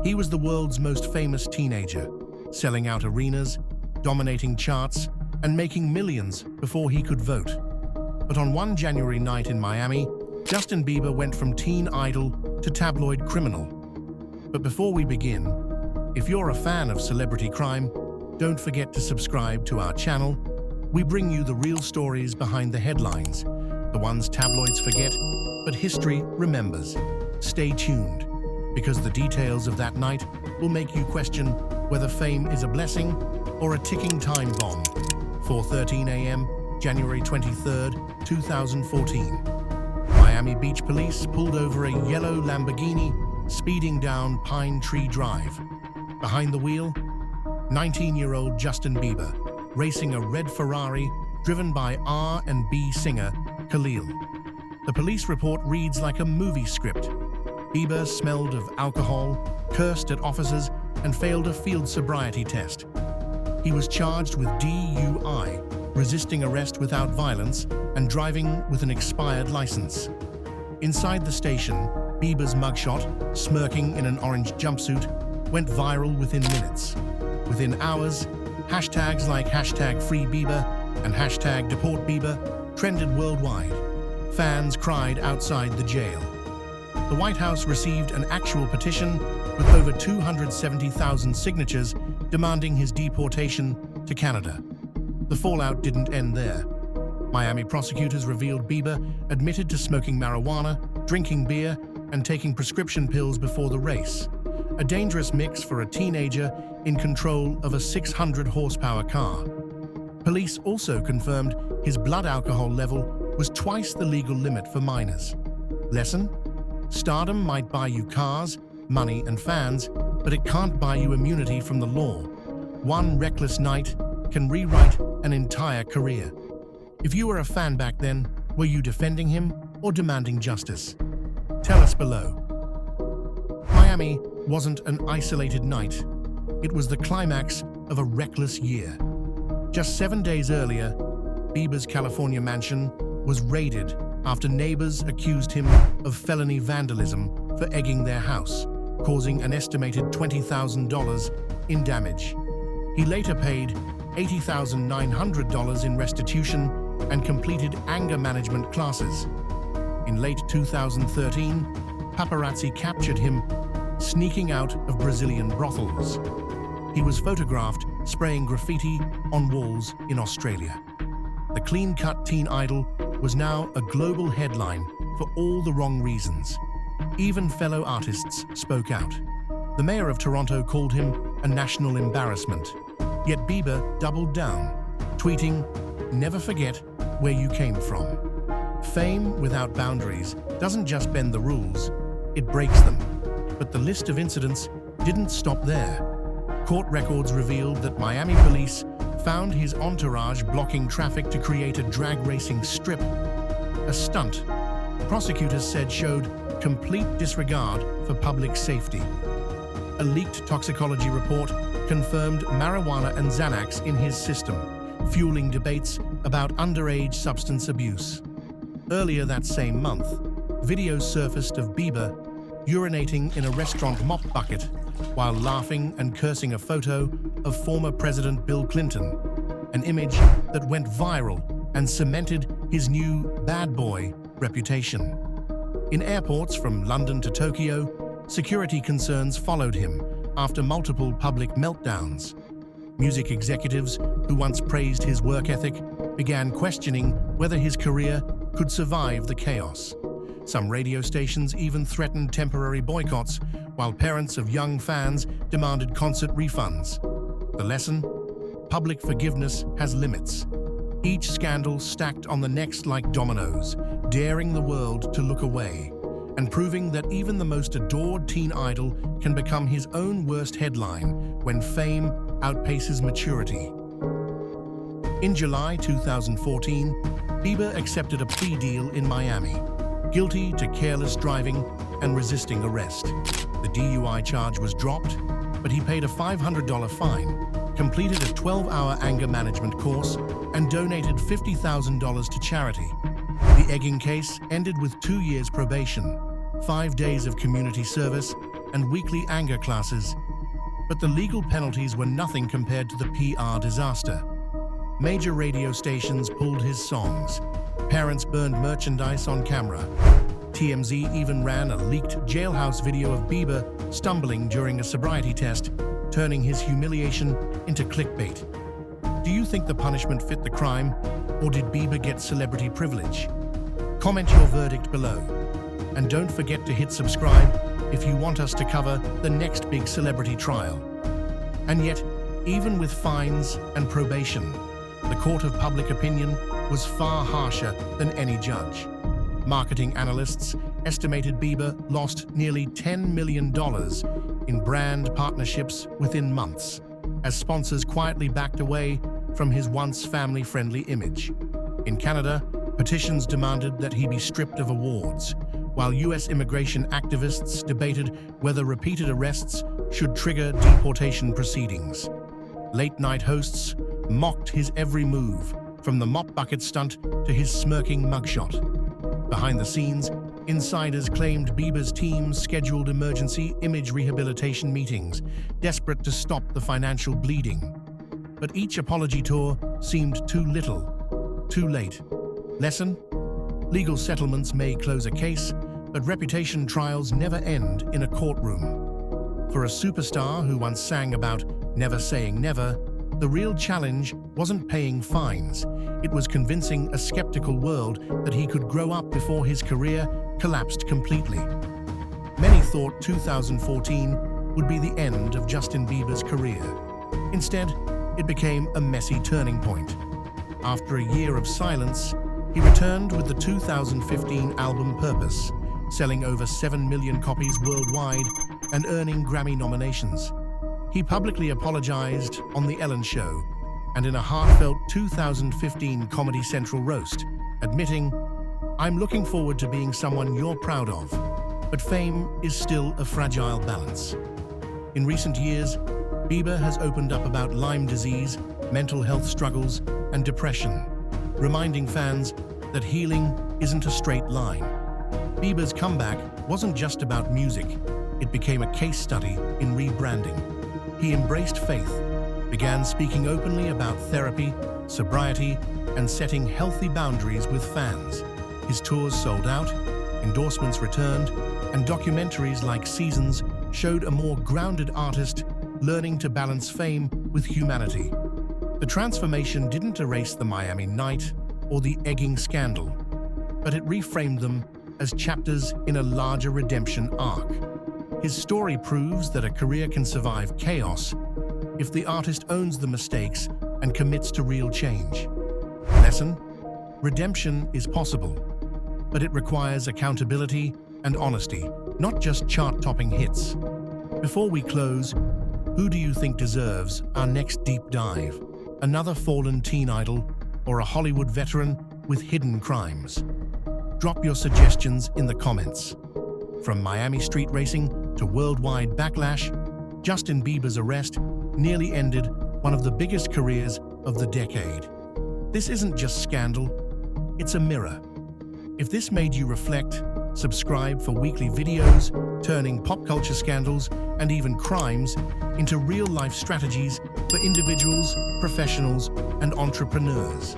He was the world's most famous teenager, selling out arenas, dominating charts, and making millions before he could vote. But on one January night in Miami, Justin Bieber went from teen idol to tabloid criminal. But before we begin, if you're a fan of celebrity crime, don't forget to subscribe to our channel. We bring you the real stories behind the headlines, the ones tabloids forget, but history remembers. Stay tuned, because the details of that night will make you question whether fame is a blessing or a ticking time bomb. 4:13 a.m., January 23, 2014. Miami Beach police pulled over a yellow Lamborghini speeding down Pine Tree Drive. Behind the wheel, 19-year-old Justin Bieber, racing a red Ferrari driven by R&B singer Khalil. The police report reads like a movie script. Bieber smelled of alcohol, cursed at officers, and failed a field sobriety test. He was charged with DUI, resisting arrest without violence, and driving with an expired license. Inside the station, Bieber's mugshot, smirking in an orange jumpsuit, went viral within minutes. Within hours, hashtags like #FreeBieber and #DeportBieber trended worldwide. Fans cried outside the jail. The White House received an actual petition with over 270,000 signatures demanding his deportation to Canada. The fallout didn't end there. Miami prosecutors revealed Bieber admitted to smoking marijuana, drinking beer, and taking prescription pills before the race. A dangerous mix for a teenager in control of a 600-horsepower car. Police also confirmed his blood alcohol level was twice the legal limit for minors. Lesson? Stardom might buy you cars, money, and fans, but it can't buy you immunity from the law. One reckless night can rewrite an entire career. If you were a fan back then, were you defending him or demanding justice? Tell us below. Miami wasn't an isolated night. It was the climax of a reckless year. Just 7 days earlier, Bieber's California mansion was raided after neighbors accused him of felony vandalism for egging their house, causing an estimated $20,000 in damage. He later paid $80,900 in restitution and completed anger management classes. In late 2013, paparazzi captured him sneaking out of Brazilian brothels. He was photographed spraying graffiti on walls in Australia. The clean-cut teen idol was now a global headline for all the wrong reasons. Even fellow artists spoke out. The mayor of Toronto called him a national embarrassment. Yet Bieber doubled down, tweeting, "Never forget where you came from." Fame without boundaries doesn't just bend the rules, it breaks them. But the list of incidents didn't stop there. Court records revealed that Miami police found his entourage blocking traffic to create a drag racing strip. A stunt, prosecutors said, showed complete disregard for public safety. A leaked toxicology report confirmed marijuana and Xanax in his system, fueling debates about underage substance abuse. Earlier that same month, videos surfaced of Bieber urinating in a restaurant mop bucket while laughing and cursing, a photo of former President Bill Clinton, an image that went viral and cemented his new bad boy reputation. In airports from London to Tokyo, security concerns followed him after multiple public meltdowns. Music executives who once praised his work ethic began questioning whether his career could survive the chaos. Some radio stations even threatened temporary boycotts, while parents of young fans demanded concert refunds. The lesson? Public forgiveness has limits. Each scandal stacked on the next like dominoes, daring the world to look away, and proving that even the most adored teen idol can become his own worst headline when fame outpaces maturity. In July 2014, Bieber accepted a plea deal in Miami, guilty to careless driving and resisting arrest. The DUI charge was dropped, but he paid a $500 fine, completed a 12-hour anger management course, and donated $50,000 to charity. The egging case ended with 2 years probation, 5 days of community service, and weekly anger classes. But the legal penalties were nothing compared to the PR disaster. Major radio stations pulled his songs. Parents burned merchandise on camera. TMZ even ran a leaked jailhouse video of Bieber stumbling during a sobriety test, turning his humiliation into clickbait. Do you think the punishment fit the crime, or did Bieber get celebrity privilege? Comment your verdict below. And don't forget to hit subscribe if you want us to cover the next big celebrity trial. And yet, even with fines and probation, the court of public opinion was far harsher than any judge. Marketing analysts estimated Bieber lost nearly $10 million in brand partnerships within months, as sponsors quietly backed away from his once family-friendly image. In Canada, petitions demanded that he be stripped of awards, while US immigration activists debated whether repeated arrests should trigger deportation proceedings. Late-night hosts mocked his every move, from the mop bucket stunt to his smirking mugshot. Behind the scenes, insiders claimed Bieber's team scheduled emergency image rehabilitation meetings, desperate to stop the financial bleeding. But each apology tour seemed too little, too late. Lesson? Legal settlements may close a case, but reputation trials never end in a courtroom. For a superstar who once sang about never saying never, the real challenge wasn't paying fines. It was convincing a skeptical world that he could grow up before his career collapsed completely. Many thought 2014 would be the end of Justin Bieber's career. Instead, it became a messy turning point. After a year of silence, he returned with the 2015 album Purpose, selling over 7 million copies worldwide and earning Grammy nominations. He publicly apologized on The Ellen Show and in a heartfelt 2015 Comedy Central roast, admitting, "I'm looking forward to being someone you're proud of, but fame is still a fragile balance." In recent years, Bieber has opened up about Lyme disease, mental health struggles, and depression, reminding fans that healing isn't a straight line. Bieber's comeback wasn't just about music, it became a case study in rebranding. He embraced faith, began speaking openly about therapy, sobriety, and setting healthy boundaries with fans. His tours sold out, endorsements returned, and documentaries like Seasons showed a more grounded artist learning to balance fame with humanity. The transformation didn't erase the Miami night or the egging scandal, but it reframed them as chapters in a larger redemption arc. His story proves that a career can survive chaos if the artist owns the mistakes and commits to real change. Lesson? Redemption is possible, but it requires accountability and honesty, not just chart-topping hits. Before we close, who do you think deserves our next deep dive? Another fallen teen idol or a Hollywood veteran with hidden crimes? Drop your suggestions in the comments. From Miami street racing to worldwide backlash, Justin Bieber's arrest nearly ended one of the biggest careers of the decade. This isn't just scandal, it's a mirror. If this made you reflect, subscribe for weekly videos, turning pop culture scandals and even crimes into real-life strategies for individuals, professionals, and entrepreneurs.